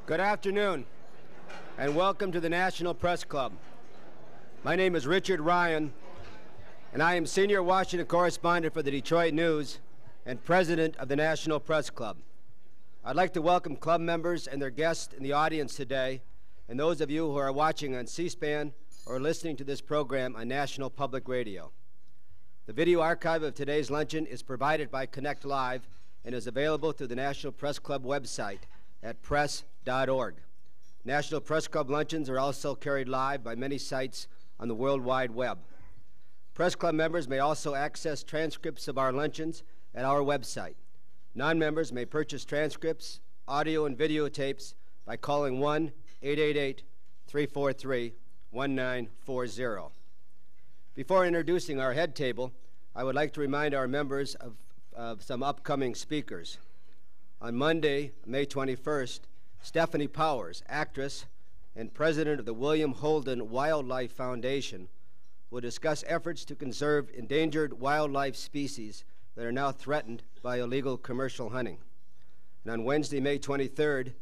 Good afternoon, and welcome to the National Press Club. My name is Richard Ryan, and I am Senior Washington Correspondent for the Detroit News and President of the National Press Club. I'd like to welcome club members and their guests in the audience today, and those of you who are watching on C-SPAN or listening to this program on National Public Radio. The video archive of today's luncheon is provided by Connect Live and is available through the National Press Club website at press.org. National Press Club luncheons are also carried live by many sites on the World Wide Web. Press Club members may also access transcripts of our luncheons at our website. Non-members may purchase transcripts, audio, and videotapes by calling 1-888-343-1940. Before introducing our head table, I would like to remind our members of some upcoming speakers. On Monday, May 21st, Stephanie Powers, actress and president of the William Holden Wildlife Foundation, will discuss efforts to conserve endangered wildlife species that are now threatened by illegal commercial hunting. And on Wednesday, May 23rd,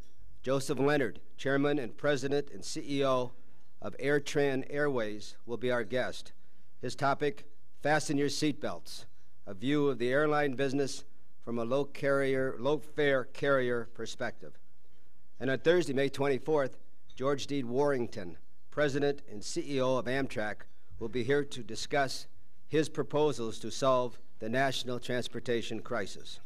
Joseph Leonard, chairman and president and CEO of AirTran Airways, will be our guest. His topic, Fasten Your Seatbelts, a view of the airline business from a low-fare carrier perspective. And on Thursday, May 24th, George D. Warrington, President and CEO of Amtrak, will be here to discuss his proposals to solve the national transportation crisis.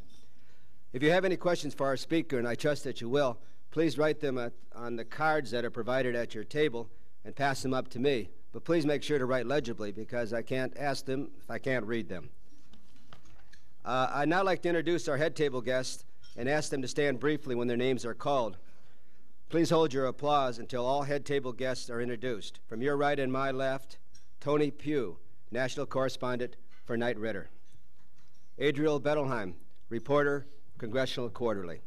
If you have any questions for our speaker, and I trust that you will, please write them on the cards that are provided at your table and pass them up to me. But please make sure to write legibly because I can't ask them if I can't read them. I'd now like to introduce our head table guests and ask them to stand briefly when their names are called. Please hold your applause until all head table guests are introduced. From your right and my left, Tony Pugh, national correspondent for Knight Ridder. Adriel Bettelheim, reporter, Congressional Quarterly.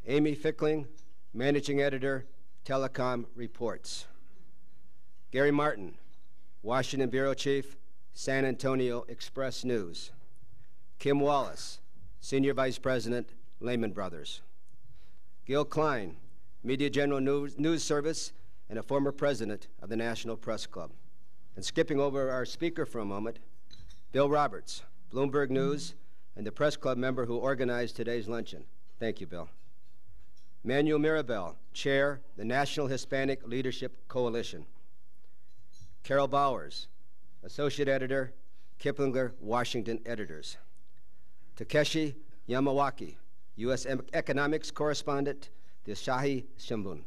Amy Fickling, managing editor, Telecom Reports. Gary Martin, Washington bureau chief, San Antonio Express News. Kim Wallace, Senior Vice President, Lehman Brothers. Gil Klein, Media General News Service and a former president of the National Press Club. And skipping over our speaker for a moment, Bill Roberts, Bloomberg News, and the Press Club member who organized today's luncheon. Thank you, Bill. Manuel Mirabel, Chair, the National Hispanic Leadership Coalition. Carol Bowers, Associate Editor, Kiplinger, Washington Editors. Takeshi Yamawaki, U.S. Economics Correspondent, the Asahi Shimbun.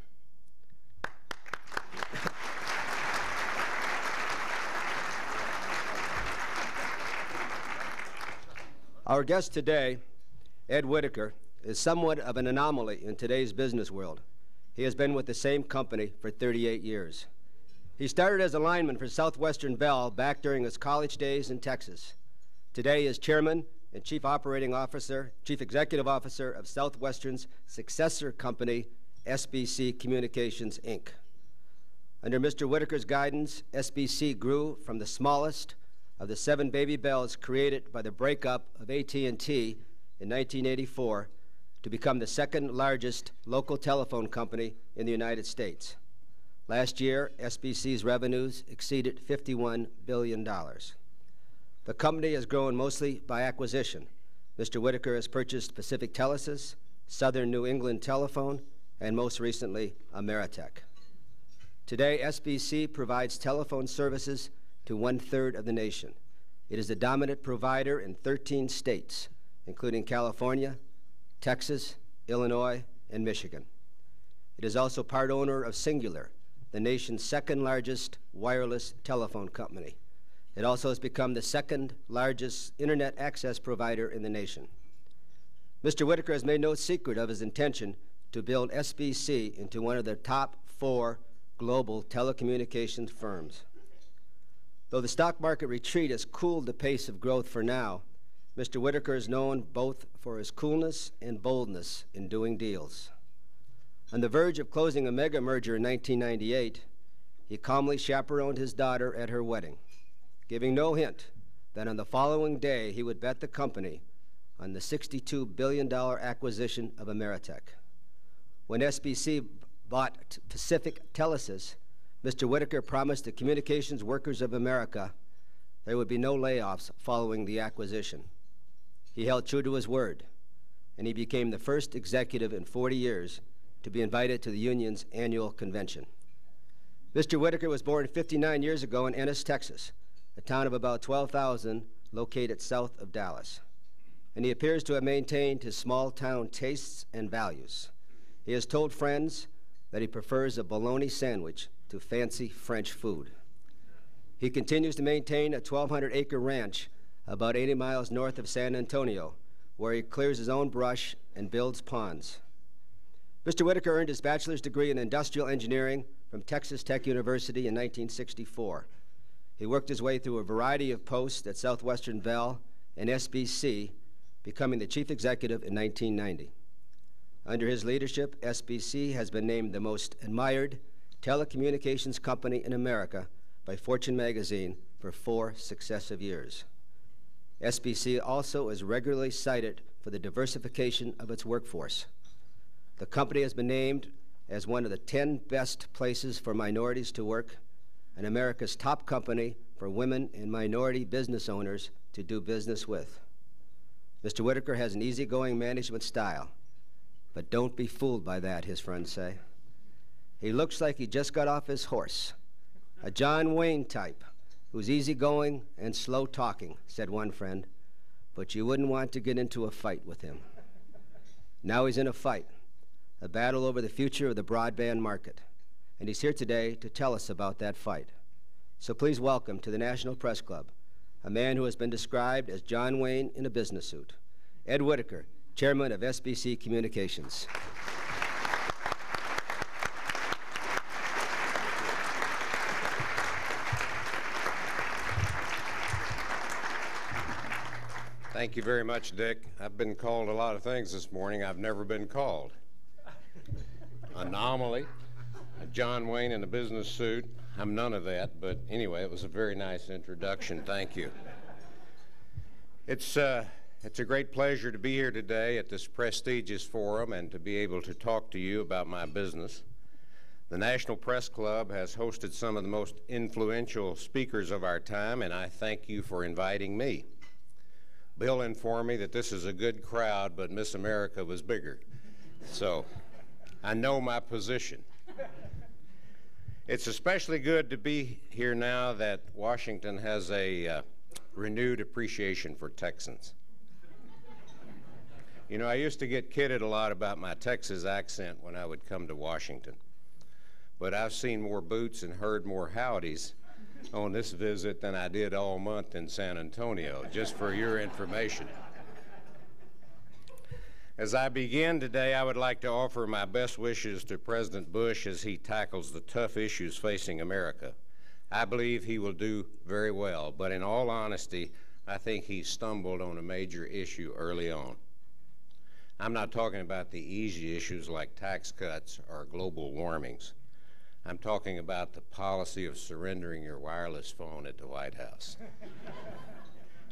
Our guest today, Ed Whitacre, is somewhat of an anomaly in today's business world. He has been with the same company for 38 years. He started as a lineman for Southwestern Bell back during his college days in Texas. Today he is chairman and Chief Executive Officer of Southwestern's successor company, SBC Communications, Inc. Under Mr. Whitacre's guidance, SBC grew from the smallest of the 7 baby bells created by the breakup of AT&T in 1984 to become the second largest local telephone company in the United States. Last year, SBC's revenues exceeded $51 billion. The company has grown mostly by acquisition. Mr. Whitacre has purchased Pacific Telesis, Southern New England Telephone, and most recently, Ameritech. Today, SBC provides telephone services to 1/3 of the nation. It is the dominant provider in 13 states, including California, Texas, Illinois, and Michigan. It is also part owner of Singular, the nation's second largest wireless telephone company. It also has become the second largest internet access provider in the nation. Mr. Whitacre has made no secret of his intention to build SBC into one of the top 4 global telecommunications firms. Though the stock market retreat has cooled the pace of growth for now, Mr. Whitacre is known both for his coolness and boldness in doing deals. On the verge of closing a mega merger in 1998, he calmly chaperoned his daughter at her wedding, giving no hint that on the following day he would bet the company on the $62 billion acquisition of Ameritech. When SBC bought Pacific Telesis, Mr. Whitacre promised the communications workers of America there would be no layoffs following the acquisition. He held true to his word, and he became the first executive in 40 years to be invited to the union's annual convention. Mr. Whitacre was born 59 years ago in Ennis, Texas, a town of about 12,000 located south of Dallas. And he appears to have maintained his small-town tastes and values. He has told friends that he prefers a bologna sandwich to fancy French food. He continues to maintain a 1,200-acre ranch about 80 miles north of San Antonio, where he clears his own brush and builds ponds. Mr. Whitacre earned his bachelor's degree in industrial engineering from Texas Tech University in 1964. He worked his way through a variety of posts at Southwestern Bell and SBC, becoming the chief executive in 1990. Under his leadership, SBC has been named the most admired telecommunications company in America by Fortune magazine for 4 successive years. SBC also is regularly cited for the diversification of its workforce. The company has been named as one of the 10 best places for minorities to work and America's top company for women and minority business owners to do business with. Mr. Whitacre has an easygoing management style, but don't be fooled by that, his friends say. He looks like he just got off his horse, a John Wayne type, who's easygoing and slow talking, said one friend, but you wouldn't want to get into a fight with him. Now he's in a fight, a battle over the future of the broadband market, and he's here today to tell us about that fight. So please welcome to the National Press Club a man who has been described as John Wayne in a business suit, Ed Whitacre, chairman of SBC Communications. Thank you very much, Dick. I've been called a lot of things this morning. I've never been called. Anomaly, a John Wayne in a business suit. I'm none of that, but anyway, it was a very nice introduction. Thank you. It's a great pleasure to be here today at this prestigious forum and to be able to talk to you about my business. The National Press Club has hosted some of the most influential speakers of our time, and I thank you for inviting me. Bill informed me that this is a good crowd, but Miss America was bigger. So I know my position. It's especially good to be here now that Washington has a renewed appreciation for Texans. You know, I used to get kidded a lot about my Texas accent when I would come to Washington, but I've seen more boots and heard more howdies on this visit than I did all month in San Antonio, just for your information. As I begin today, I would like to offer my best wishes to President Bush as he tackles the tough issues facing America. I believe he will do very well, but in all honesty, I think he stumbled on a major issue early on. I'm not talking about the easy issues like tax cuts or global warmings. I'm talking about the policy of surrendering your wireless phone at the White House,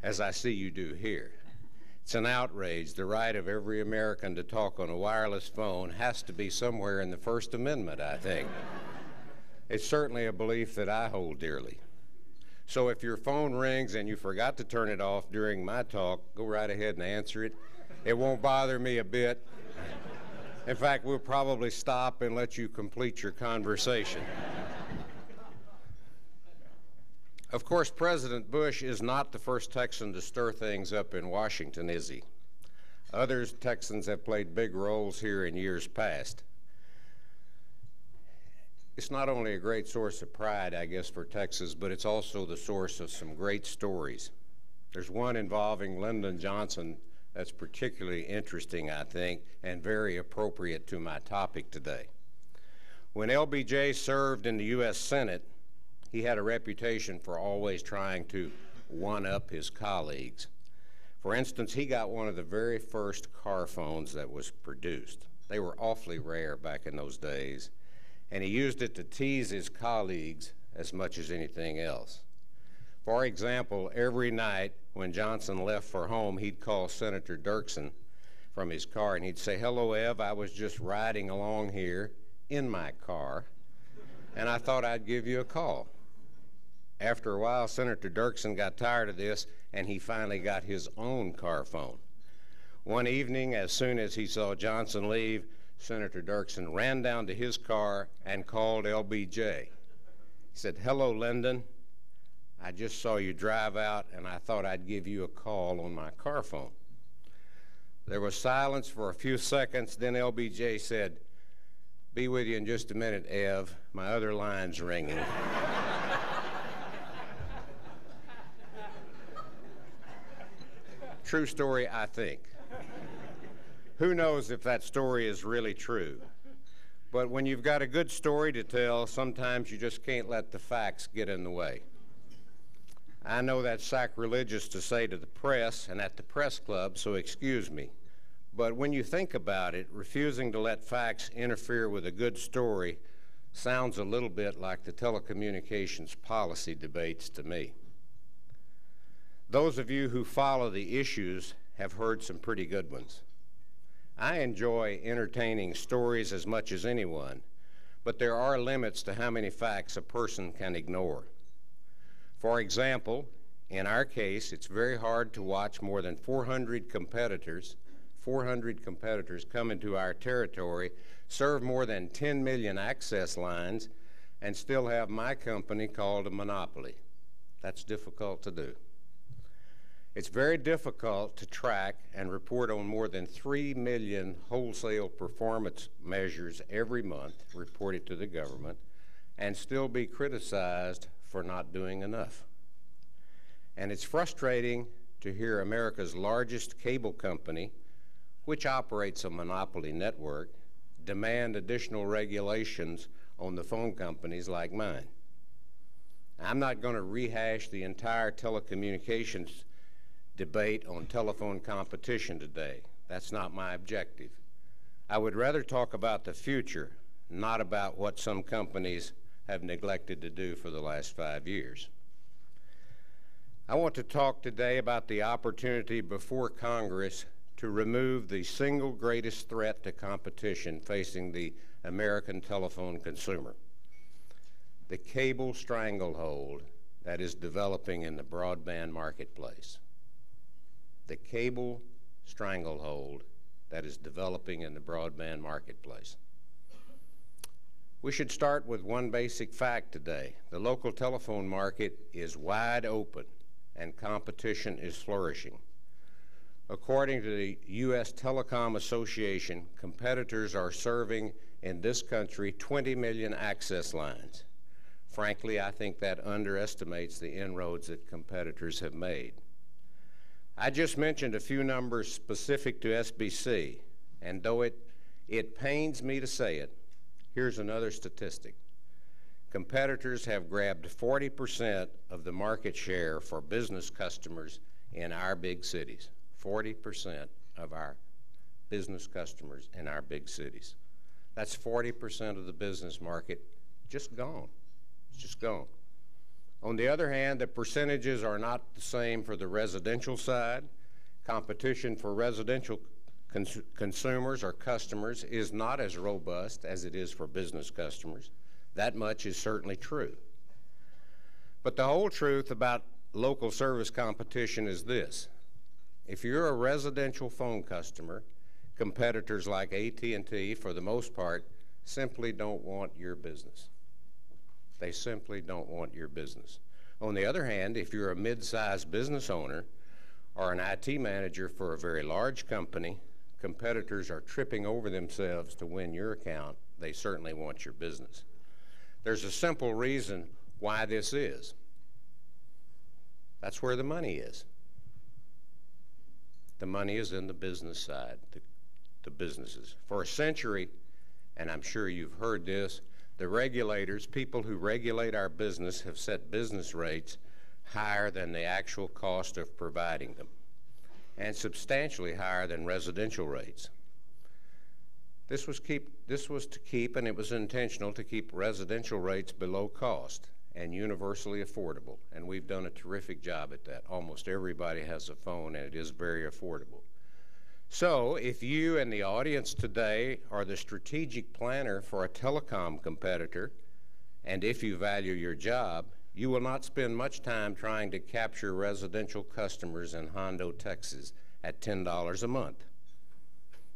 as I see you do here. It's an outrage. The right of every American to talk on a wireless phone has to be somewhere in the First Amendment, I think. It's certainly a belief that I hold dearly. So if your phone rings and you forgot to turn it off during my talk, go right ahead and answer it. It won't bother me a bit. In fact, we'll probably stop and let you complete your conversation. Of course, President Bush is not the first Texan to stir things up in Washington, is he? Other Texans have played big roles here in years past. It's not only a great source of pride, I guess, for Texas, but it's also the source of some great stories. There's one involving Lyndon Johnson that's particularly interesting, I think, and very appropriate to my topic today. When LBJ served in the U.S. Senate, he had a reputation for always trying to one-up his colleagues. For instance, he got one of the very first car phones that was produced. They were awfully rare back in those days, and he used it to tease his colleagues as much as anything else. For example, every night when Johnson left for home, he'd call Senator Dirksen from his car, and he'd say, "Hello, Ev, I was just riding along here in my car, and I thought I'd give you a call." After a while, Senator Dirksen got tired of this, and he finally got his own car phone. One evening, as soon as he saw Johnson leave, Senator Dirksen ran down to his car and called LBJ. He said, "Hello, Lyndon. I just saw you drive out, and I thought I'd give you a call on my car phone." There was silence for a few seconds. Then LBJ said, "Be with you in just a minute, Ev. My other line's ringing." True story, I think. Who knows if that story is really true? But when you've got a good story to tell, sometimes you just can't let the facts get in the way. I know that's sacrilegious to say to the press and at the press club, so excuse me. But when you think about it, refusing to let facts interfere with a good story sounds a little bit like the telecommunications policy debates to me. Those of you who follow the issues have heard some pretty good ones. I enjoy entertaining stories as much as anyone, but there are limits to how many facts a person can ignore. For example, in our case, it's very hard to watch more than 400 competitors come into our territory, serve more than 10 million access lines, and still have my company called a monopoly. That's difficult to do. It's very difficult to track and report on more than 3 million wholesale performance measures every month reported to the government and still be criticized for not doing enough. And it's frustrating to hear America's largest cable company, which operates a monopoly network, demand additional regulations on the phone companies like mine. I'm not going to rehash the entire telecommunications debate on telephone competition today. That's not my objective. I would rather talk about the future, not about what some companies have neglected to do for the last 5 years. I want to talk today about the opportunity before Congress to remove the single greatest threat to competition facing the American telephone consumer, the cable stranglehold that is developing in the broadband marketplace. The cable stranglehold that is developing in the broadband marketplace. We should start with one basic fact today. The local telephone market is wide open and competition is flourishing. According to the U.S. Telecom Association, competitors are serving in this country 20 million access lines. Frankly, I think that underestimates the inroads that competitors have made. I just mentioned a few numbers specific to SBC, and though it pains me to say it, here's another statistic. Competitors have grabbed 40% of the market share for business customers in our big cities. 40% of our business customers in our big cities. That's 40% of the business market just gone. It's just gone. On the other hand, the percentages are not the same for the residential side. Competition for residential consumers or customers is not as robust as it is for business customers. That much is certainly true. But the whole truth about local service competition is this. If you're a residential phone customer, competitors like AT&T, for the most part, simply don't want your business. They simply don't want your business. On the other hand, if you're a mid-sized business owner or an IT manager for a very large company, competitors are tripping over themselves to win your account. They certainly want your business. There's a simple reason why this is. That's where the money is. The money is in the business side, the businesses. For a century, and I'm sure you've heard this, the regulators, people who regulate our business, have set business rates higher than the actual cost of providing them, and substantially higher than residential rates. This was to keep, and it was intentional, to keep residential rates below cost and universally affordable, and we've done a terrific job at that. Almost everybody has a phone, and it is very affordable. So, if you and the audience today are the strategic planner for a telecom competitor, and if you value your job, you will not spend much time trying to capture residential customers in Hondo, Texas at $10 a month.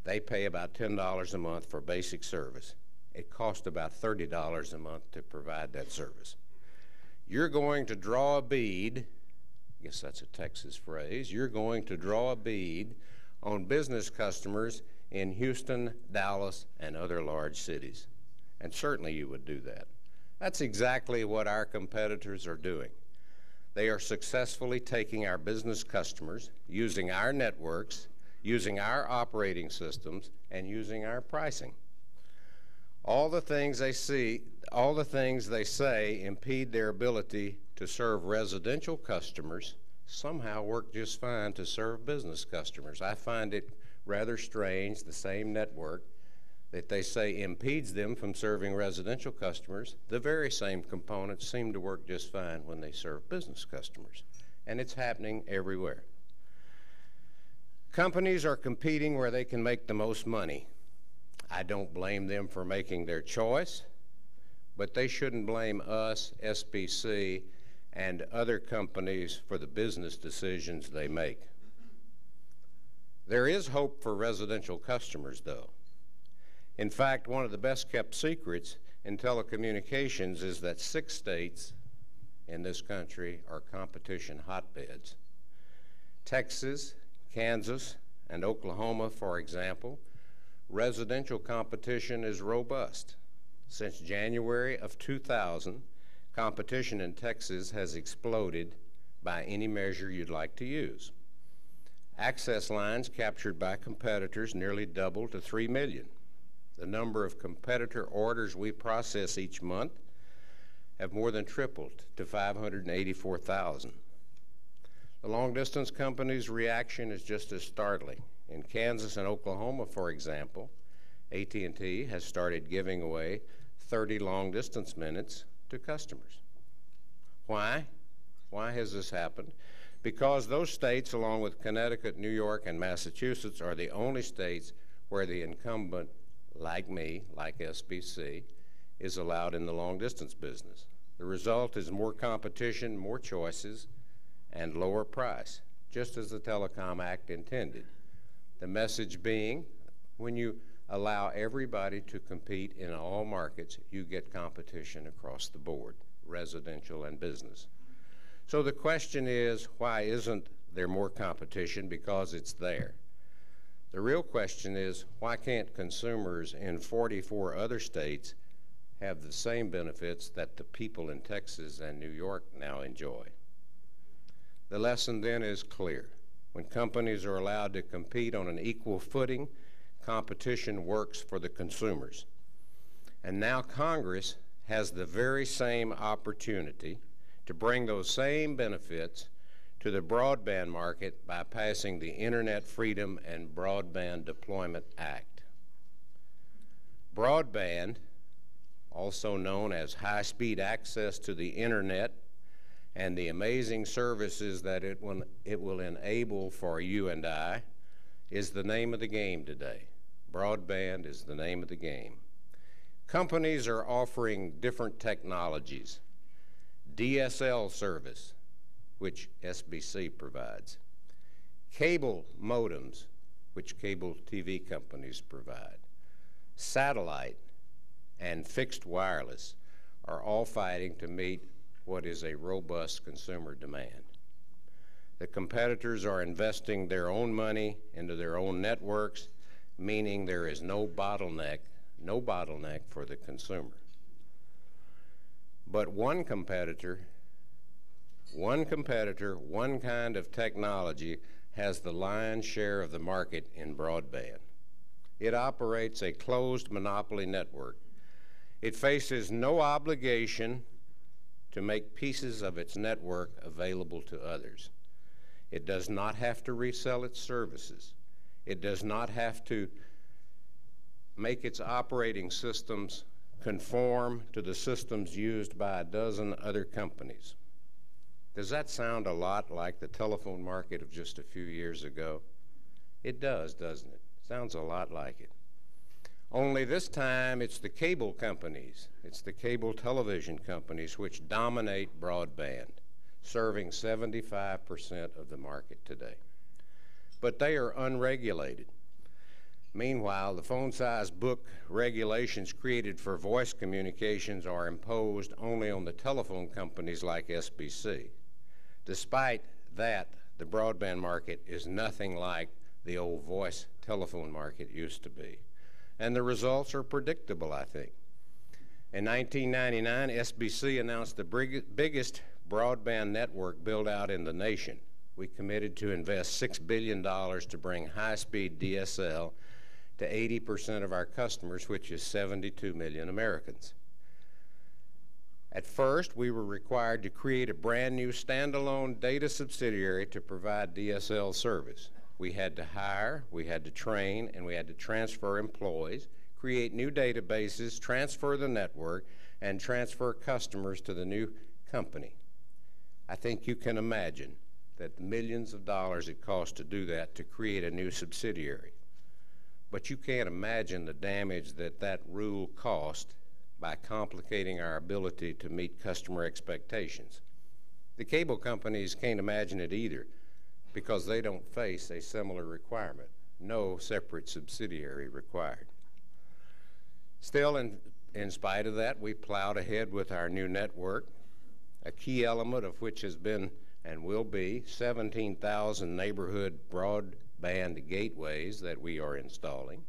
They pay about $10 a month for basic service. It costs about $30 a month to provide that service. You're going to draw a bead, I guess that's a Texas phrase, you're going to draw a bead on business customers in Houston, Dallas, and other large cities. And certainly you would do that. That's exactly what our competitors are doing. They are successfully taking our business customers, using our networks, using our operating systems, and using our pricing. All the things they say impede their ability to serve residential customers somehow work just fine to serve business customers. I find it rather strange, the same network that they say impedes them from serving residential customers, the very same components seem to work just fine when they serve business customers. And it's happening everywhere. Companies are competing where they can make the most money. I don't blame them for making their choice, but they shouldn't blame us, SBC, and other companies for the business decisions they make. There is hope for residential customers, though. In fact, one of the best-kept secrets in telecommunications is that 6 states in this country are competition hotbeds. Texas, Kansas, and Oklahoma, for example, residential competition is robust. Since January of 2000, competition in Texas has exploded by any measure you'd like to use. Access lines captured by competitors nearly doubled to 3 million. The number of competitor orders we process each month have more than tripled to 584,000. The long-distance companies' reaction is just as startling. In Kansas and Oklahoma, for example, AT&T has started giving away 30 long-distance minutes to customers. Why? Why has this happened? Because those states, along with Connecticut, New York, and Massachusetts, are the only states where the incumbent, like me, like SBC, is allowed in the long-distance business. The result is more competition, more choices, and lower price, just as the Telecom Act intended. The message being, when you allow everybody to compete in all markets, you get competition across the board, residential and business. So the question is, why isn't there more competition? Because it's there. The real question is, why can't consumers in 44 other states have the same benefits that the people in Texas and New York now enjoy? The lesson then is clear. When companies are allowed to compete on an equal footing, competition works for the consumers. And now Congress has the very same opportunity to bring those same benefits to the broadband market by passing the Internet Freedom and Broadband Deployment Act. Broadband, also known as high-speed access to the Internet and the amazing services that it will enable for you and I, is the name of the game today. Broadband is the name of the game. Companies are offering different technologies. DSL service, which SBC provides. Cable modems, which cable TV companies provide. Satellite and fixed wireless are all fighting to meet what is a robust consumer demand. The competitors are investing their own money into their own networks, meaning there is no bottleneck for the consumer. But one competitor, one kind of technology has the lion's share of the market in broadband. It operates a closed monopoly network. It faces no obligation to make pieces of its network available to others. It does not have to resell its services. It does not have to make its operating systems conform to the systems used by a dozen other companies. Does that sound a lot like the telephone market of just a few years ago? It does, doesn't it? Sounds a lot like it. Only this time it's the cable companies, it's the cable television companies which dominate broadband, serving 75% of the market today. But they are unregulated. Meanwhile, the phone size book regulations created for voice communications are imposed only on the telephone companies like SBC. Despite that, the broadband market is nothing like the old voice telephone market used to be. And the results are predictable, I think. In 1999, SBC announced the biggest broadband network build out in the nation. We committed to invest $6 billion to bring high-speed DSL to 80% of our customers, which is 72 million Americans. At first, we were required to create a brand new standalone data subsidiary to provide DSL service. We had to hire, we had to train, and we had to transfer employees, create new databases, transfer the network, and transfer customers to the new company. I think you can imagine that the millions of dollars it cost to do that, to create a new subsidiary. But you can't imagine the damage that that rule cost by complicating our ability to meet customer expectations. The cable companies can't imagine it either, because they don't face a similar requirement, no separate subsidiary required. Still, in spite of that, we plowed ahead with our new network, a key element of which has been and will be 17,000 neighborhood broadband gateways that we are installing.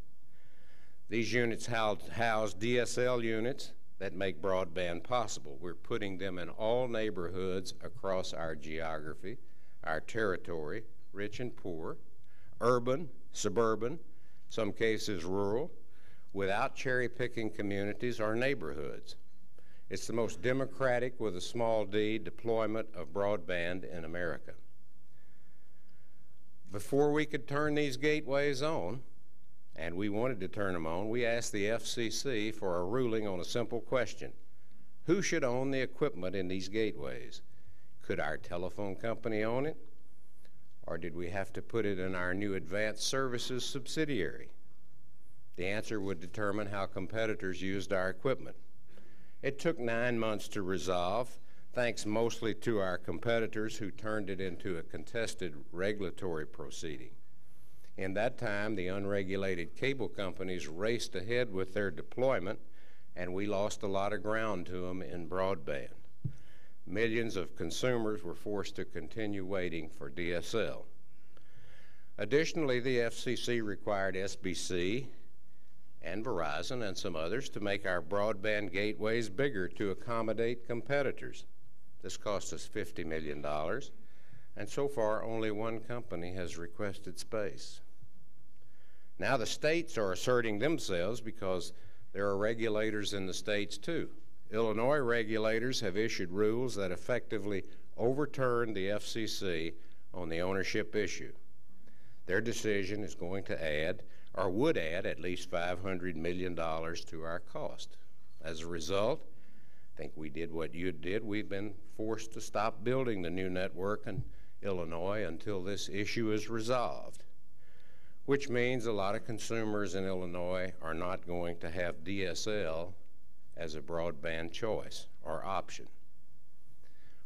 These units house DSL units that make broadband possible. We're putting them in all neighborhoods across our geography, our territory, rich and poor, urban, suburban, some cases rural, without cherry-picking communities or neighborhoods. It's the most democratic, with a small d, deployment of broadband in America. Before we could turn these gateways on, and we wanted to turn them on, we asked the FCC for a ruling on a simple question: who should own the equipment in these gateways? Could our telephone company own it? Or did we have to put it in our new advanced services subsidiary? The answer would determine how competitors used our equipment. It took 9 months to resolve, thanks mostly to our competitors who turned it into a contested regulatory proceeding. In that time, the unregulated cable companies raced ahead with their deployment, and we lost a lot of ground to them in broadband. Millions of consumers were forced to continue waiting for DSL. Additionally, the FCC required SBC and Verizon and some others to make our broadband gateways bigger to accommodate competitors. This cost us $50 million, and so far only one company has requested space. Now the states are asserting themselves because there are regulators in the states too. Illinois regulators have issued rules that effectively overturn the FCC on the ownership issue. Their decision is going to add, or would add, at least $500 million to our cost. As a result, I think we did what you did. We've been forced to stop building the new network in Illinois until this issue is resolved, which means a lot of consumers in Illinois are not going to have DSL as a broadband choice or option.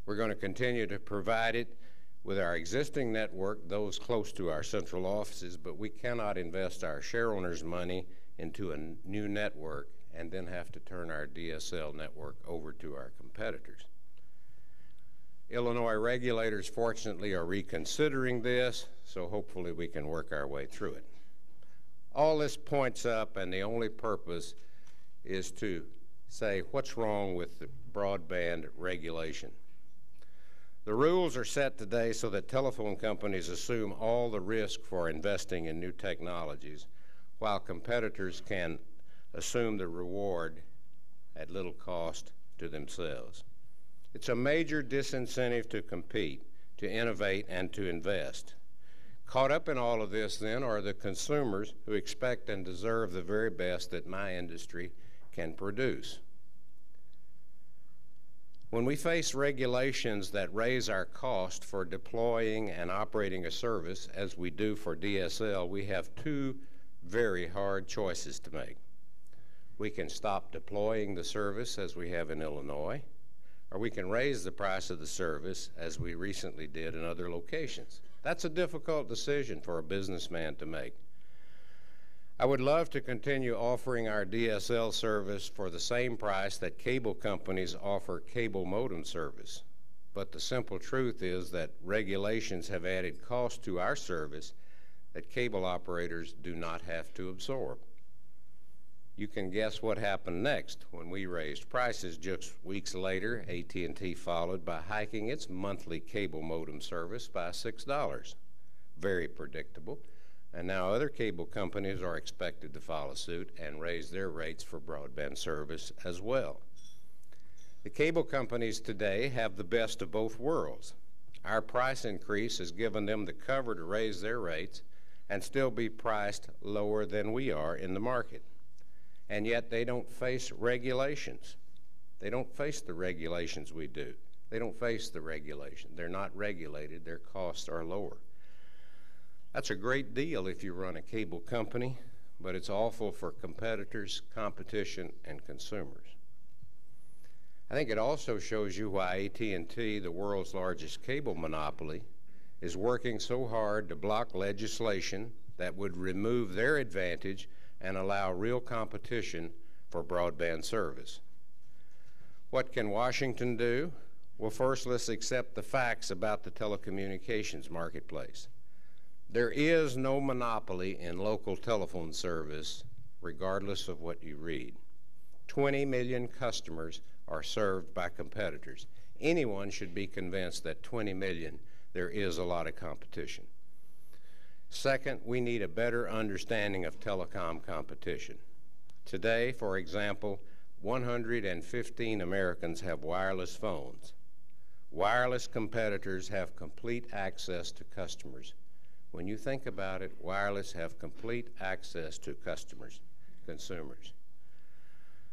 We're going to continue to provide it with our existing network, those close to our central offices, but we cannot invest our shareowners' money into a new network and then have to turn our DSL network over to our competitors. Illinois regulators, fortunately, are reconsidering this, so hopefully we can work our way through it. All this points up, and the only purpose is to say what's wrong with the broadband regulation. The rules are set today so that telephone companies assume all the risk for investing in new technologies, while competitors can assume the reward at little cost to themselves. It's a major disincentive to compete, to innovate, and to invest. Caught up in all of this, then, are the consumers who expect and deserve the very best that my industry can produce. When we face regulations that raise our cost for deploying and operating a service, as we do for DSL, we have two very hard choices to make. We can stop deploying the service, as we have in Illinois, or we can raise the price of the service, as we recently did in other locations. That's a difficult decision for a businessman to make. I would love to continue offering our DSL service for the same price that cable companies offer cable modem service. But the simple truth is that regulations have added cost to our service that cable operators do not have to absorb. You can guess what happened next. When we raised prices just weeks later, AT&T followed by hiking its monthly cable modem service by $6. Very predictable. And now other cable companies are expected to follow suit and raise their rates for broadband service as well. The cable companies today have the best of both worlds. Our price increase has given them the cover to raise their rates and still be priced lower than we are in the market. And yet they don't face regulations. They don't face the regulations we do. They don't face the regulation. They're not regulated. Their costs are lower. That's a great deal if you run a cable company, but it's awful for competitors, competition, and consumers. I think it also shows you why AT&T, the world's largest cable monopoly, is working so hard to block legislation that would remove their advantage and allow real competition for broadband service. What can Washington do? Well, first, let's accept the facts about the telecommunications marketplace. There is no monopoly in local telephone service, regardless of what you read. 20 million customers are served by competitors. Anyone should be convinced that 20 million, there is a lot of competition. Second, we need a better understanding of telecom competition. Today, for example, 115 Americans have wireless phones. Wireless competitors have complete access to customers. When you think about it, wireless have complete access to customers, consumers.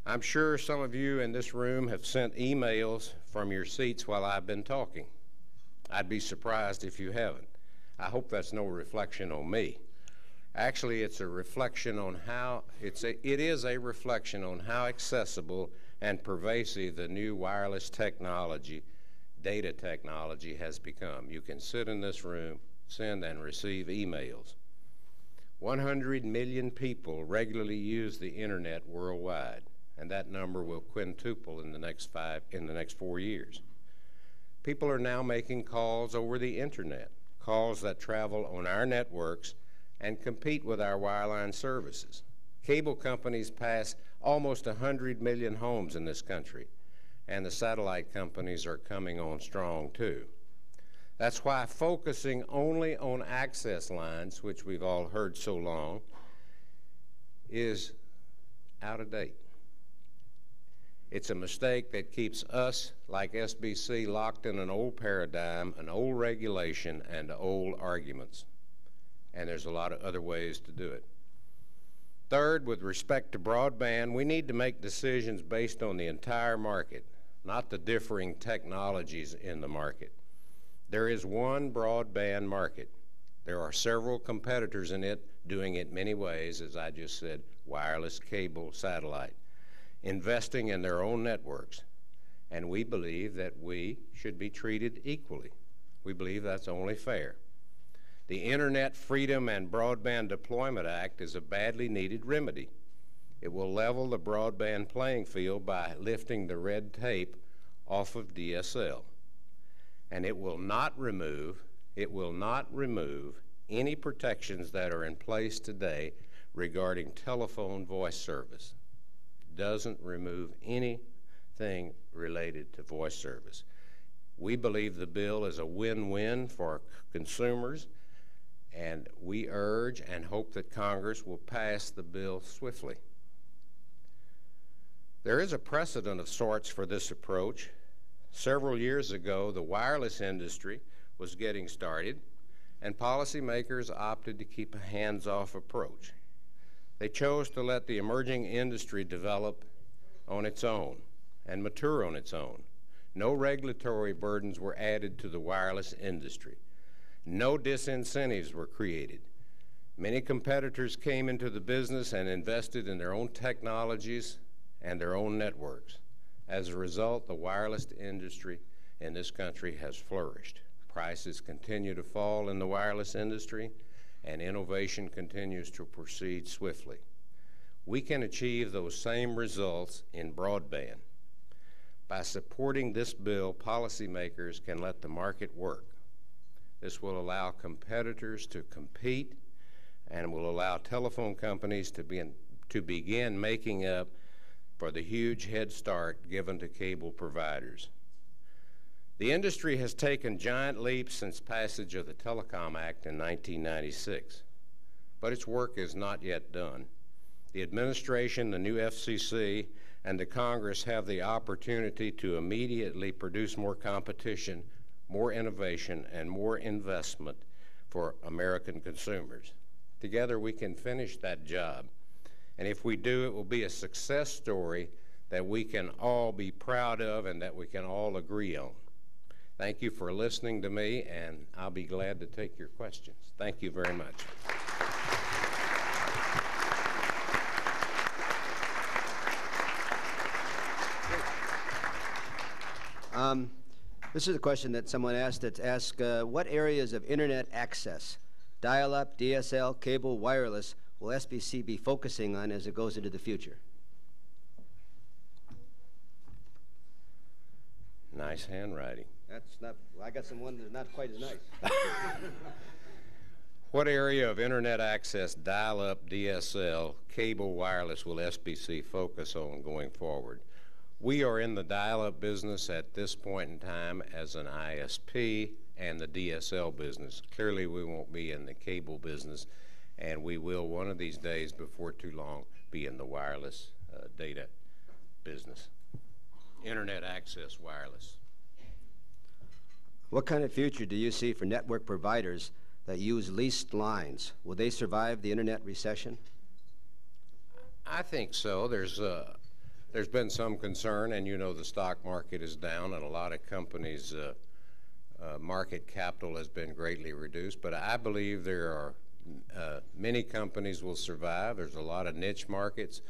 I'm sure some of you in this room have sent emails from your seats while I've been talking. I'd be surprised if you haven't. I hope that's no reflection on me. Actually, it's a reflection on how, it is a reflection on how accessible and pervasive the new wireless technology, data technology has become. You can sit in this room, send and receive emails. 100 million people regularly use the internet worldwide, and that number will quintuple in the next 4 years. People are now making calls over the internet, calls that travel on our networks and compete with our wireline services. Cable companies pass almost 100 million homes in this country, and the satellite companies are coming on strong too. That's why focusing only on access lines, which we've all heard so long, is out of date. It's a mistake that keeps us, like SBC, locked in an old paradigm, an old regulation, and old arguments. And there's a lot of other ways to do it. Third, with respect to broadband, we need to make decisions based on the entire market, not the differing technologies in the market. There is one broadband market. There are several competitors in it doing it many ways, as I just said, wireless, cable, satellite, investing in their own networks. And we believe that we should be treated equally. We believe that's only fair. The Internet Freedom and Broadband Deployment Act is a badly needed remedy. It will level the broadband playing field by lifting the red tape off of DSL. And it will not remove any protections that are in place today regarding telephone voice service. Doesn't remove anything related to voice service. We believe the bill is a win-win for consumers, and we urge and hope that Congress will pass the bill swiftly. There is a precedent of sorts for this approach. Several years ago, the wireless industry was getting started, and policymakers opted to keep a hands-off approach. They chose to let the emerging industry develop on its own and mature on its own. No regulatory burdens were added to the wireless industry. No disincentives were created. Many competitors came into the business and invested in their own technologies and their own networks. As a result, the wireless industry in this country has flourished. Prices continue to fall in the wireless industry, and innovation continues to proceed swiftly. We can achieve those same results in broadband. By supporting this bill, policymakers can let the market work. This will allow competitors to compete and will allow telephone companies to begin making up for the huge head start given to cable providers. The industry has taken giant leaps since passage of the Telecom Act in 1996, but its work is not yet done. The administration, the new FCC, and the Congress have the opportunity to immediately produce more competition, more innovation, and more investment for American consumers. Together we can finish that job. And if we do, it will be a success story that we can all be proud of and that we can all agree on. Thank you for listening to me, and I'll be glad to take your questions. Thank you very much. This is a question that someone asked. That's asked, what areas of internet access, dial-up, DSL, cable, wireless, will SBC be focusing on as it goes into the future? Nice handwriting. That's not, I got some one that's not quite as nice. What area of internet access, dial-up, DSL, cable, wireless will SBC focus on going forward? We are in the dial-up business at this point in time as an ISP and the DSL business. Clearly we won't be in the cable business, and we will one of these days before too long be in the wireless data business. Internet access wireless. What kind of future do you see for network providers that use leased lines? Will they survive the internet recession? I think so. There's been some concern, and you know the stock market is down, and a lot of companies' market capital has been greatly reduced. But I believe there are many companies will survive. There's a lot of niche markets.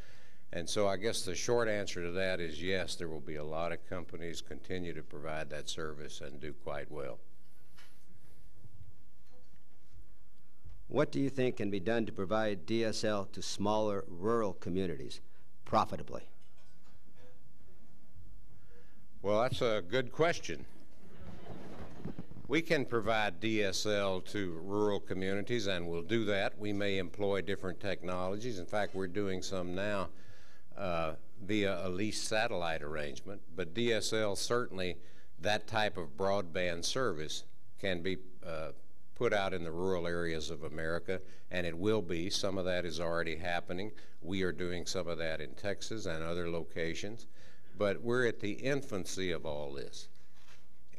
And so I guess the short answer to that is yes, there will be a lot of companies continue to provide that service and do quite well. What do you think can be done to provide DSL to smaller rural communities profitably? Well, that's a good question. We can provide DSL to rural communities, and we'll do that. We may employ different technologies. In fact, we're doing some now via a leased satellite arrangement. But DSL, certainly that type of broadband service can be put out in the rural areas of America, and it will be. Some of that is already happening. We are doing some of that in Texas and other locations. But we're at the infancy of all this.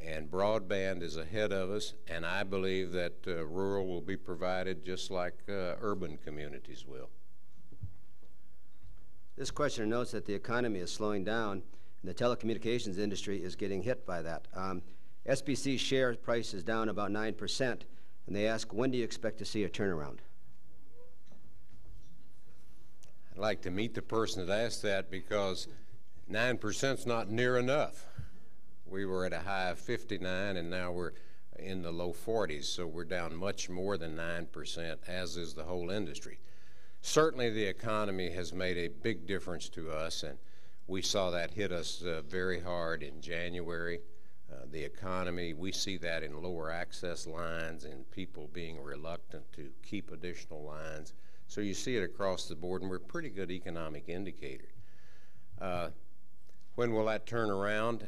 And broadband is ahead of us, and I believe that rural will be provided just like urban communities will. This questioner notes that the economy is slowing down, and the telecommunications industry is getting hit by that. SBC's share price is down about 9%, and they ask, when do you expect to see a turnaround? I'd like to meet the person that asked that, because 9% is not near enough. We were at a high of 59, and now we're in the low 40s, so we're down much more than 9%, as is the whole industry. Certainly the economy has made a big difference to us, and we saw that hit us very hard in January. The economy, we see that in lower access lines and people being reluctant to keep additional lines. So you see it across the board, and we're a pretty good economic indicator. When will that turn around?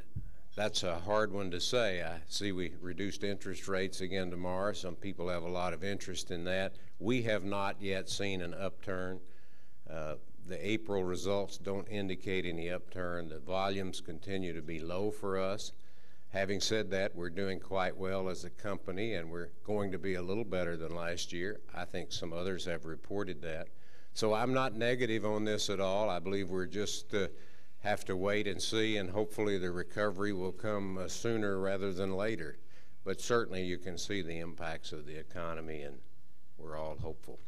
That's a hard one to say. I see we reduced interest rates again tomorrow. Some people have a lot of interest in that. We have not yet seen an upturn. The April results don't indicate any upturn. The volumes continue to be low for us. Having said that, we're doing quite well as a company, and we're going to be a little better than last year. I think some others have reported that. So I'm not negative on this at all. I believe we're just have to wait and see, and hopefully the recovery will come sooner rather than later. But certainly you can see the impacts of the economy, and we're all hopeful.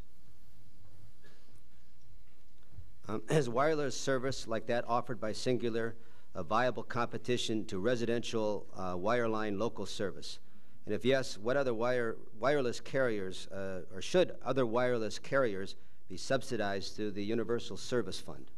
Is wireless service like that offered by Singular a viable competition to residential wireline local service? And if yes, what other wireless carriers, or should other wireless carriers be subsidized through the Universal Service Fund?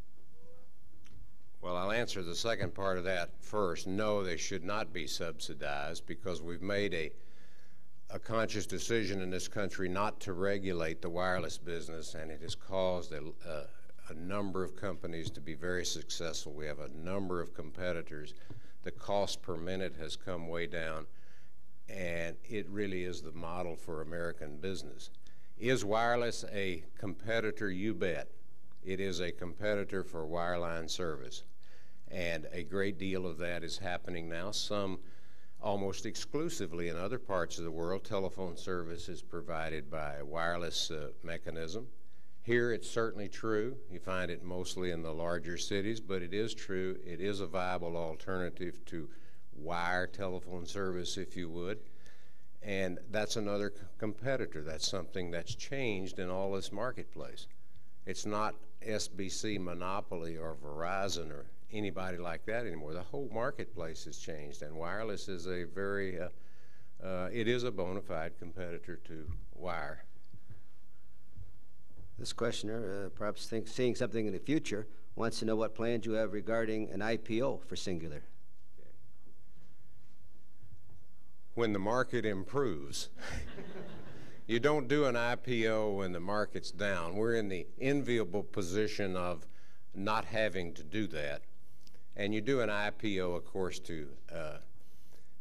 Well, I'll answer the second part of that first. No, they should not be subsidized, because we've made a conscious decision in this country not to regulate the wireless business, and it has caused a number of companies to be very successful. We have a number of competitors. The cost per minute has come way down, and it really is the model for American business. Is wireless a competitor? You bet. It is a competitor for wireline service, and a great deal of that is happening now. Some almost exclusively in other parts of the world, telephone service is provided by a wireless mechanism. Here it's certainly true. You find it mostly in the larger cities, but it is true. It is a viable alternative to wire telephone service, if you would. And that's another competitor. That's something that's changed in all this marketplace. It's not SBC monopoly or Verizon or anybody like that anymore. The whole marketplace has changed, and wireless is a very, it is a bona fide competitor to wire. This questioner, perhaps seeing something in the future, wants to know what plans you have regarding an IPO for Singular. Okay. When the market improves. You don't do an IPO when the market's down. We're in the enviable position of not having to do that. And you do an IPO, of course, to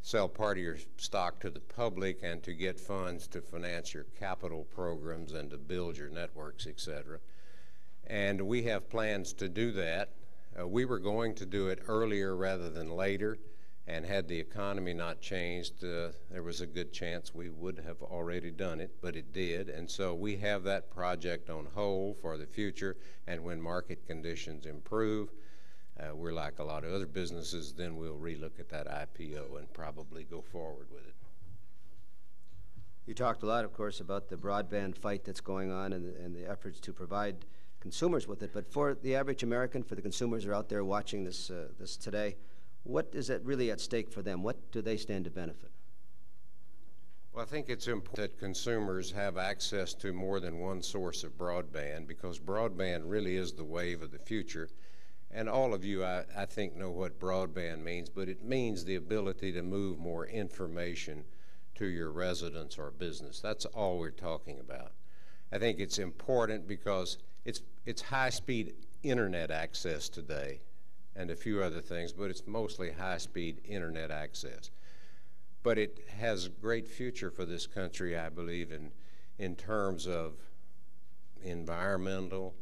sell part of your stock to the public and to get funds to finance your capital programs and to build your networks, et cetera. And we have plans to do that. We were going to do it earlier rather than later, and had the economy not changed, there was a good chance we would have already done it, but it did. And so we have that project on hold for the future, and when market conditions improve, we're like a lot of other businesses, then we'll relook at that IPO and probably go forward with it. You talked a lot, of course, about the broadband fight that's going on and the efforts to provide consumers with it. But for the average American, for the consumers who are out there watching this today, what is it really at stake for them? What do they stand to benefit? Well, I think it's important that consumers have access to more than one source of broadband, because broadband really is the wave of the future. And all of you, I think, know what broadband means, but it means the ability to move more information to your residence or business. That's all we're talking about. I think it's important because it's high-speed internet access today and a few other things, but it's mostly high-speed internet access. But it has a great future for this country, I believe, in terms of environmental,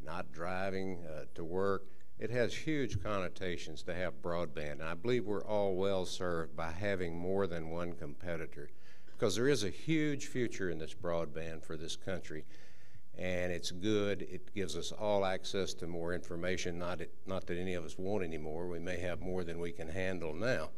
not driving to work. It has huge connotations to have broadband, and I believe we're all well served by having more than one competitor, because there is a huge future in this broadband for this country, and it's good. It gives us all access to more information, not that any of us want any more. We may have more than we can handle now,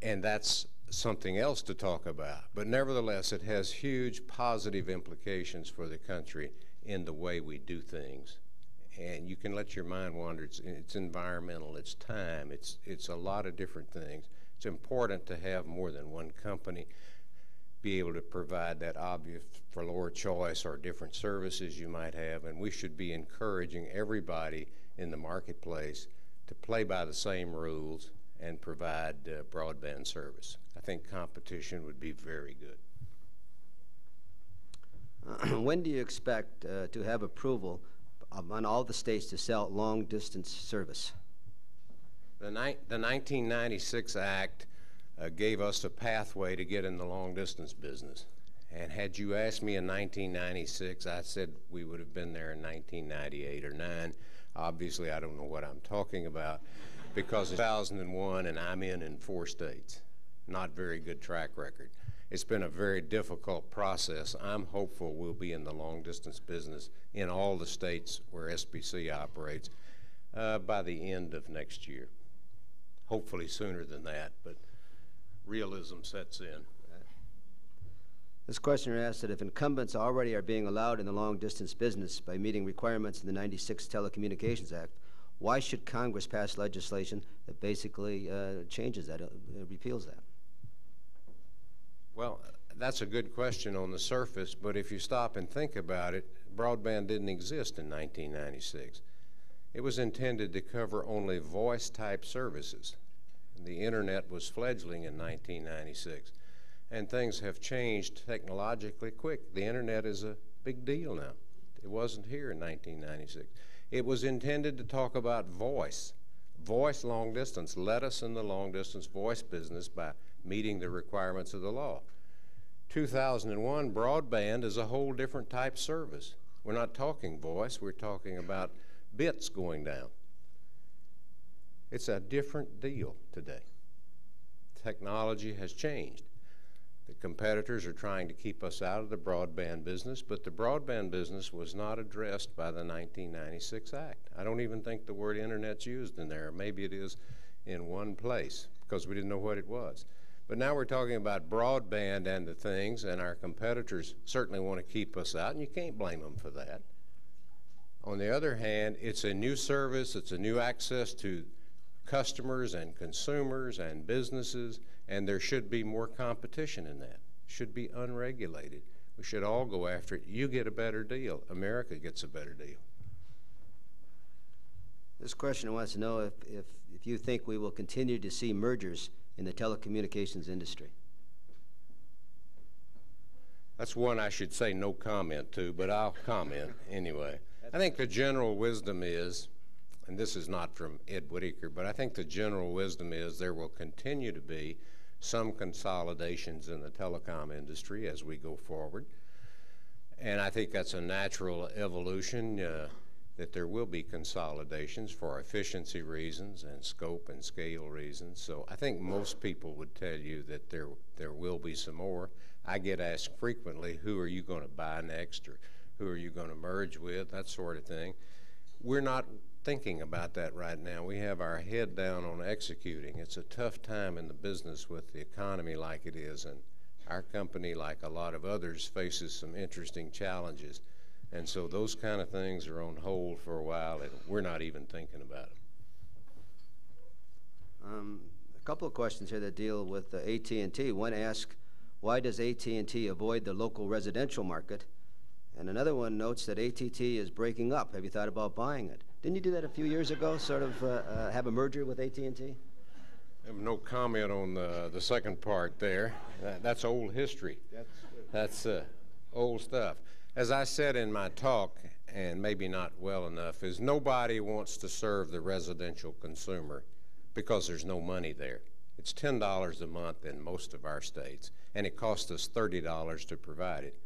and that's something else to talk about. But nevertheless, it has huge positive implications for the country in the way we do things. And you can let your mind wander. It's environmental, it's time, it's a lot of different things. It's important to have more than one company be able to provide that obvious for lower choice or different services you might have, and we should be encouraging everybody in the marketplace to play by the same rules and provide broadband service. I think competition would be very good. When do you expect to have approval on all the states to sell long-distance service? The 1996 Act gave us a pathway to get in the long-distance business. And had you asked me in 1996, I said we would have been there in 1998 or 9. Obviously, I don't know what I'm talking about, because it's 2001 and I'm in 4 states. Not very good track record. It's been a very difficult process. I'm hopeful we'll be in the long-distance business in all the states where SBC operates by the end of next year. Hopefully sooner than that, but realism sets in. This questioner asked that if incumbents already are being allowed in the long-distance business by meeting requirements in the '96 Telecommunications Act, why should Congress pass legislation that basically changes that, repeals that? Well, that's a good question on the surface, but if you stop and think about it, broadband didn't exist in 1996. It was intended to cover only voice-type services. The internet was fledgling in 1996. And things have changed technologically quick. The internet is a big deal now. It wasn't here in 1996. It was intended to talk about voice long distance. Let us in the long distance voice business by meeting the requirements of the law. 2001, broadband is a whole different type service. We're not talking voice, we're talking about bits going down. It's a different deal today. Technology has changed. The competitors are trying to keep us out of the broadband business, but the broadband business was not addressed by the 1996 Act. I don't even think the word internet's used in there. Maybe it is in one place because we didn't know what it was. But now we're talking about broadband and the things, and our competitors certainly want to keep us out, and you can't blame them for that. On the other hand, it's a new service, it's a new access to customers and consumers and businesses, and there should be more competition in that. It should be unregulated. We should all go after it. You get a better deal. America gets a better deal. This questioner wants to know if you think we will continue to see mergers in the telecommunications industry. That's one I should say no comment to, but I'll comment anyway. I think the general wisdom is, and this is not from Ed Whitacre, but I think the general wisdom is there will continue to be some consolidations in the telecom industry as we go forward. And I think that's a natural evolution, that there will be consolidations for efficiency reasons and scope and scale reasons. So I think most people would tell you that there will be some more. I get asked frequently, who are you going to buy next, or who are you going to merge with, that sort of thing. We're not thinking about that right now. We have our head down on executing. It's a tough time in the business with the economy like it is, and our company, like a lot of others, faces some interesting challenges. And so those kind of things are on hold for a while, and we're not even thinking about them. A couple of questions here that deal with AT&T. One asks, why does AT&T avoid the local residential market? And another one notes that AT&T is breaking up. Have you thought about buying it? Didn't you do that a few years ago, sort of have a merger with AT&T? I have no comment on the second part there. That's old history. That's old stuff. As I said in my talk, and maybe not well enough, is nobody wants to serve the residential consumer because there's no money there. It's $10 a month in most of our states, and it costs us $30 to provide it.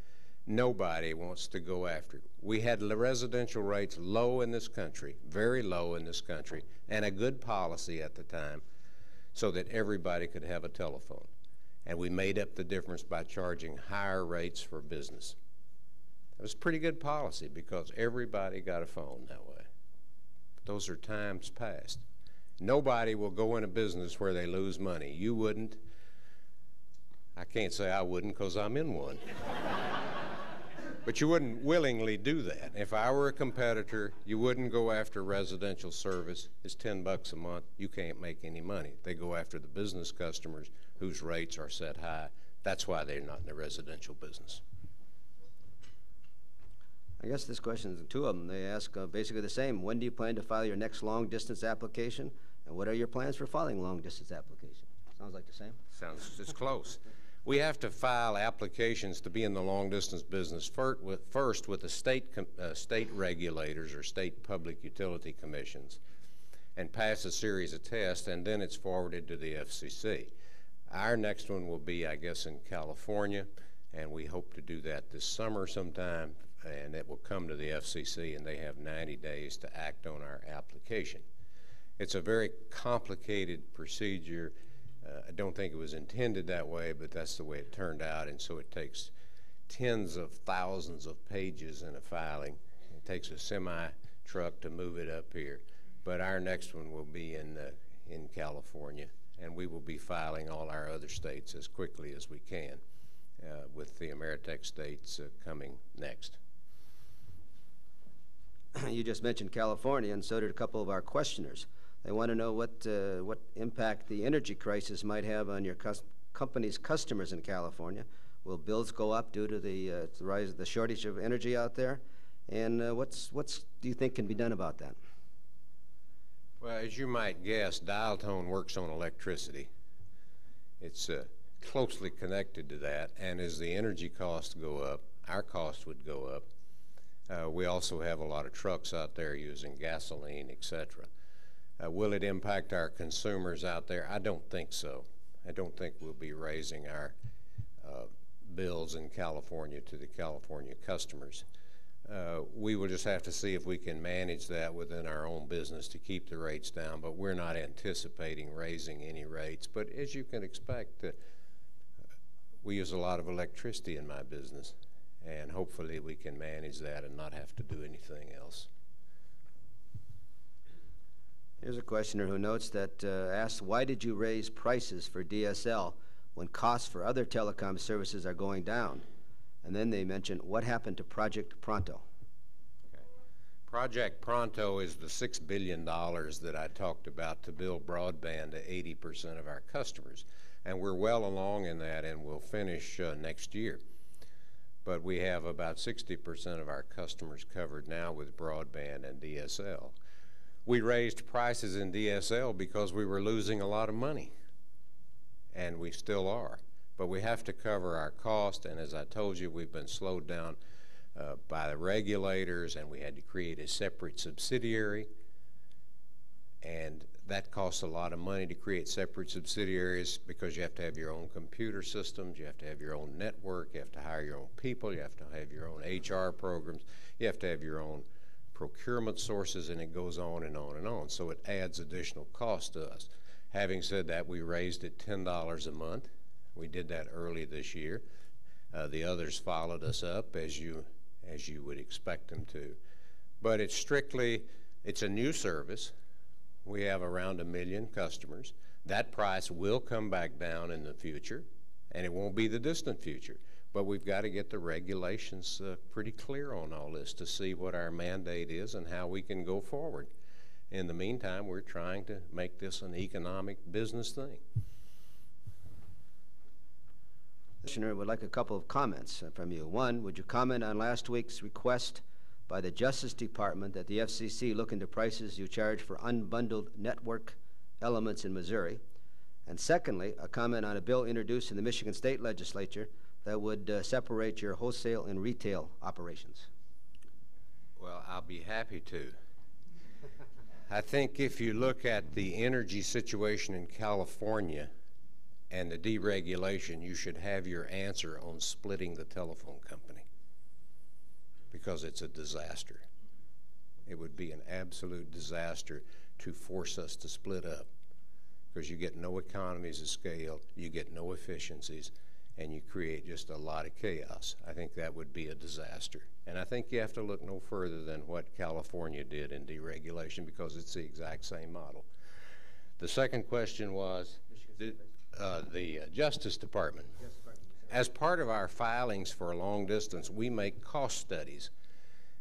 Nobody wants to go after it. We had residential rates low in this country, very low in this country, and a good policy at the time so that everybody could have a telephone. And we made up the difference by charging higher rates for business. It was pretty good policy because everybody got a phone that way. But those are times past. Nobody will go in a business where they lose money. You wouldn't. I can't say I wouldn't because I'm in one. But you wouldn't willingly do that. If I were a competitor, you wouldn't go after residential service. It's $10 a month. You can't make any money. They go after the business customers whose rates are set high. That's why they're not in the residential business. I guess this question is two of them. They ask basically the same. When do you plan to file your next long-distance application? And what are your plans for filing long-distance application? Sounds like the same. Sounds it's close. We have to file applications to be in the long-distance business first with the state regulators or state public utility commissions and pass a series of tests, and then it's forwarded to the FCC. Our next one will be, I guess, in California, and we hope to do that this summer sometime, and it will come to the FCC, and they have 90 days to act on our application. It's a very complicated procedure. I don't think it was intended that way, but that's the way it turned out, and so it takes tens of thousands of pages in a filing. It takes a semi-truck to move it up here. but our next one will be in California, and we will be filing all our other states as quickly as we can, with the Ameritech states coming next. You just mentioned California, and so did a couple of our questioners. They want to know what impact the energy crisis might have on your company's customers in California. Will bills go up due to the rise of the shortage of energy out there? And what's do you think can be done about that? Well, as you might guess, dial tone works on electricity. It's closely connected to that, and as the energy costs go up, our costs would go up. We also have a lot of trucks out there using gasoline, etc. Will it impact our consumers out there? I don't think so. I don't think we'll be raising our bills in California to the California customers. We will just have to see if we can manage that within our own business to keep the rates down, but we're not anticipating raising any rates. But as you can expect, we use a lot of electricity in my business, and hopefully we can manage that and not have to do anything else. Here's a questioner who notes that asks, why did you raise prices for DSL when costs for other telecom services are going down? And then they mention, what happened to Project Pronto? Okay. Project Pronto is the $6 billion that I talked about to build broadband to 80% of our customers. And we're well along in that, and we'll finish next year. But we have about 60% of our customers covered now with broadband and DSL. We raised prices in DSL because we were losing a lot of money, and we still are. But we have to cover our cost, and as I told you, we've been slowed down by the regulators, and we had to create a separate subsidiary, and that costs a lot of money to create separate subsidiaries because you have to have your own computer systems, you have to have your own network, you have to hire your own people, you have to have your own HR programs, you have to have your own procurement sources, and it goes on and on and on. So it adds additional cost to us. Having said that, we raised it $10 a month. We did that early this year. The others followed us up as you would expect them to. But it's a new service. We have around 1 million customers. That price will come back down in the future, and it won't be the distant future. But we've got to get the regulations pretty clear on all this to see what our mandate is and how we can go forward. In the meantime, we're trying to make this an economic business thing. Commissioner would like a couple of comments from you. One, would you comment on last week's request by the Justice Department that the FCC look into prices you charge for unbundled network elements in Missouri? And secondly, a comment on a bill introduced in the Michigan State Legislature that would separate your wholesale and retail operations. Well, I'll be happy to. I think if you look at the energy situation in California and the deregulation, you should have your answer on splitting the telephone company, because it's a disaster. It would be an absolute disaster to force us to split up, because you get no economies of scale, you get no efficiencies, and you create just a lot of chaos. I think that would be a disaster. And I think you have to look no further than what California did in deregulation, because it's the exact same model. The second question was the Justice Department. As part of our filings for long distance, we make cost studies.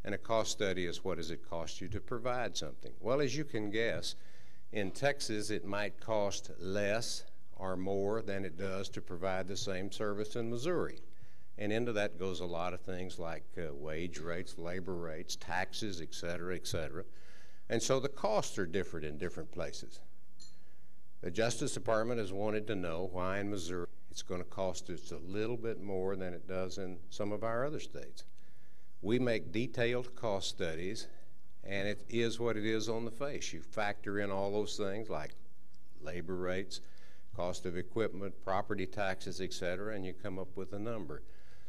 And a cost study is, what does it cost you to provide something? Well, as you can guess, in Texas it might cost less or more than it does to provide the same service in Missouri. And into that goes a lot of things like wage rates, labor rates, taxes, et cetera, et cetera. And so the costs are different in different places. The Justice Department has wanted to know why in Missouri it's going to cost us a little bit more than it does in some of our other states. We make detailed cost studies, and it is what it is on the face. You factor in all those things like labor rates, cost of equipment, property taxes, et cetera, and you come up with a number.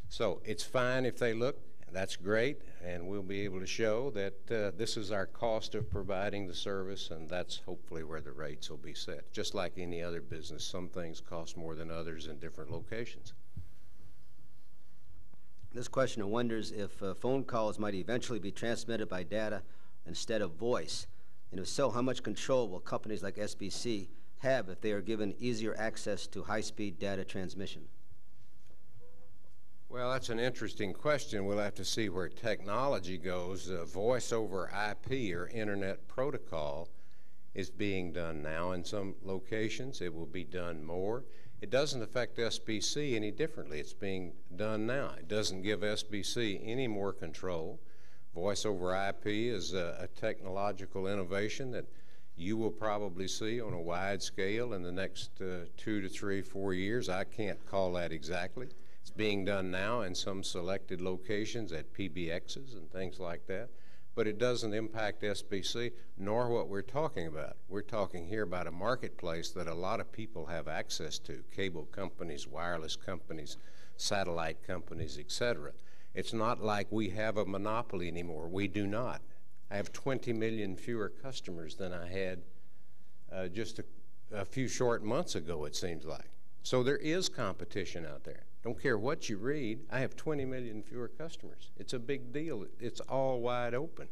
So it's fine if they look, that's great, and we'll be able to show that this is our cost of providing the service, and that's hopefully where the rates will be set. Just like any other business, some things cost more than others in different locations. This questioner wonders if phone calls might eventually be transmitted by data instead of voice. And if so, how much control will companies like SBC have if they are given easier access to high-speed data transmission? Well, that's an interesting question. We'll have to see where technology goes. Voice over IP, or Internet Protocol, is being done now in some locations. It will be done more. It doesn't affect SBC any differently. It's being done now. It doesn't give SBC any more control. Voice over IP is a technological innovation that you will probably see on a wide scale in the next 2 to 3, 4 years. I can't call that exactly. It's being done now in some selected locations at PBXs and things like that. But it doesn't impact SBC, nor what we're talking about. We're talking here about a marketplace that a lot of people have access to: cable companies, wireless companies, satellite companies, etc. It's not like we have a monopoly anymore. We do not. I have 20 million fewer customers than I had just a few short months ago, it seems like. So there is competition out there. Don't care what you read, I have 20 million fewer customers. It's a big deal. It's all wide open.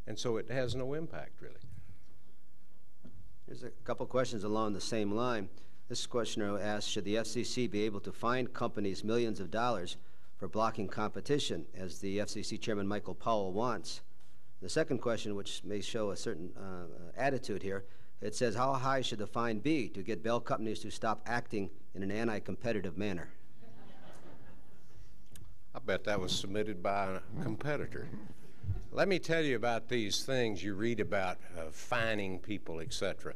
And so it has no impact, really. There's a couple questions along the same line. This questioner asks, should the FCC be able to fine companies millions of dollars for blocking competition, as the FCC Chairman Michael Powell wants? The second question, which may show a certain attitude here, it says, how high should the fine be to get bell companies to stop acting in an anti-competitive manner? I bet that was submitted by a competitor. Let me tell you about these things you read about, fining people, etc.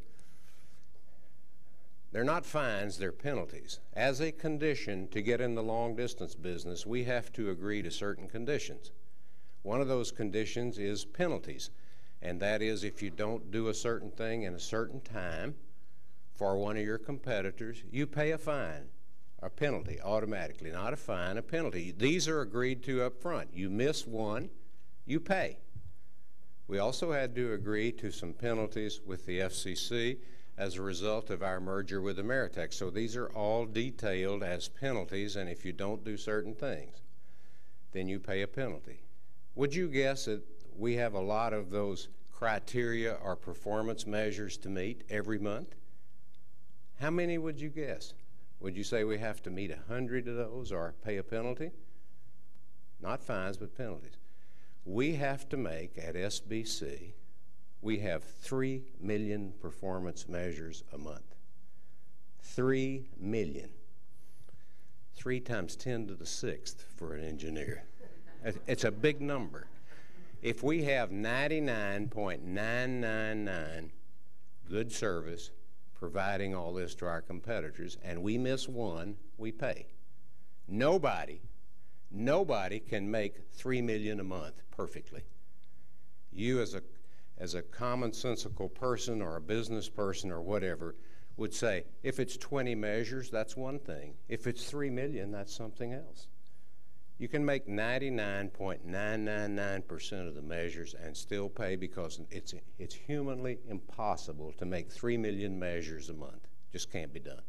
They're not fines, they're penalties. As a condition to get in the long-distance business, we have to agree to certain conditions. One of those conditions is penalties, and that is if you don't do a certain thing in a certain time for one of your competitors, you pay a fine. A penalty automatically, not a fine, a penalty. These are agreed to up front. You miss one, you pay. We also had to agree to some penalties with the FCC as a result of our merger with Ameritech. So these are all detailed as penalties, and if you don't do certain things, then you pay a penalty. Would you guess that we have a lot of those criteria or performance measures to meet every month? How many would you guess? Would you say we have to meet 100 of those or pay a penalty? Not fines, but penalties. We have to make, at SBC, we have 3 million performance measures a month. 3 million. 3 times 10 to the 6th for an engineer. It's a big number. If we have 99.999 good service, providing all this to our competitors, and we miss one, we pay. Nobody can make 3 million a month perfectly. You as a commonsensical person or a business person or whatever would say, if it's 20 measures, that's one thing. If it's 3 million, that's something else. You can make 99.999% of the measures and still pay, because it's humanly impossible to make 3 million measures a month. Just can't be done.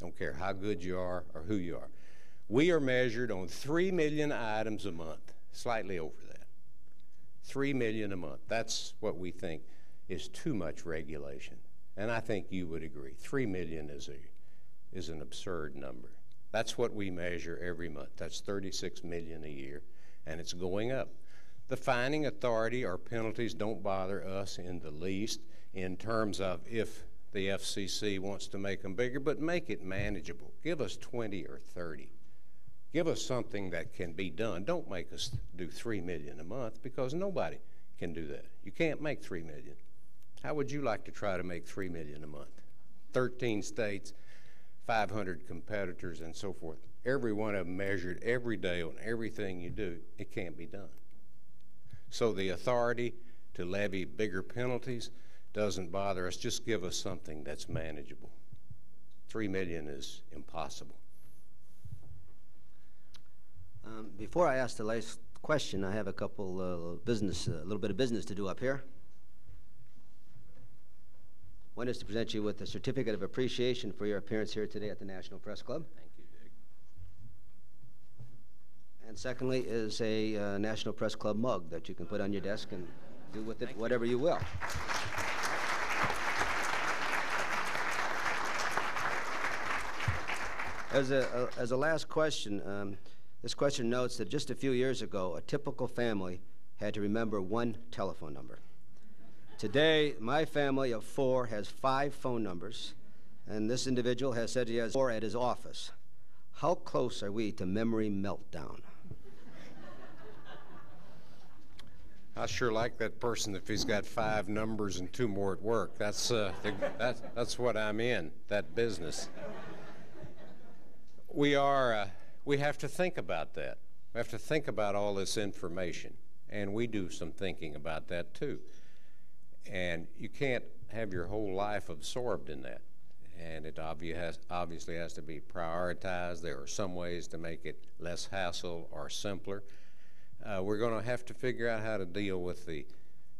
Don't care how good you are or who you are. We are measured on 3 million items a month, slightly over that. 3 million a month. That's what we think is too much regulation. And I think you would agree. 3 million is an absurd number. That's what we measure every month. That's 36 million a year, and it's going up. The fining authority or penalties don't bother us in the least in terms of if the FCC wants to make them bigger, but make it manageable. Give us 20 or 30. Give us something that can be done. Don't make us do 3 million a month, because nobody can do that. You can't make 3 million. How would you like to try to make 3 million a month? 13 states, 500 competitors, and so forth. Every one of them measured every day on everything you do. It can't be done. So the authority to levy bigger penalties doesn't bother us. Just give us something that's manageable. 3 million is impossible. Before I ask the last question, I have a couple a little bit of business to do up here. One is to present you with a certificate of appreciation for your appearance here today at the National Press Club. Thank you, Dick. And secondly is a National Press Club mug that you can put on your desk and do with it whatever you will. As a last question, this question notes that just a few years ago, a typical family had to remember one telephone number. Today, my family of 4 has 5 phone numbers, and this individual has said he has 4 at his office. How close are we to memory meltdown? I sure like that person if he's got 5 numbers and 2 more at work. That's what I'm in, that business. We have to think about that. We have to think about all this information, and we do some thinking about that too. And you can't have your whole life absorbed in that. And it obviously has to be prioritized. There are some ways to make it less hassle or simpler. We're going to have to figure out how to deal with the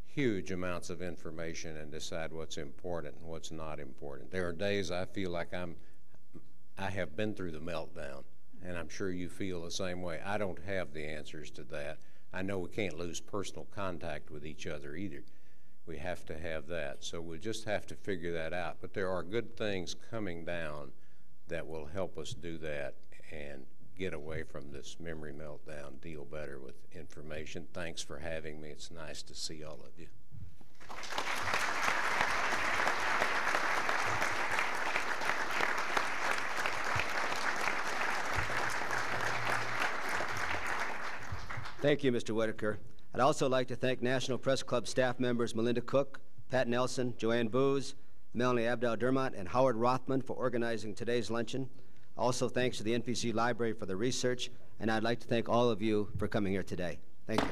huge amounts of information and decide what's important and what's not important. There are days I feel like I have been through the meltdown, and I'm sure you feel the same way. I don't have the answers to that. I know we can't lose personal contact with each other either. We have to have that, so we'll just have to figure that out. But there are good things coming down that will help us do that and get away from this memory meltdown, deal better with information. Thanks for having me. It's nice to see all of you. Thank you, Mr. Whitacre. I'd also like to thank National Press Club staff members Melinda Cook, Pat Nelson, Joanne Booz, Melanie Abdel-Dermot, and Howard Rothman for organizing today's luncheon. Also, thanks to the NPC Library for the research, and I'd like to thank all of you for coming here today. Thank you.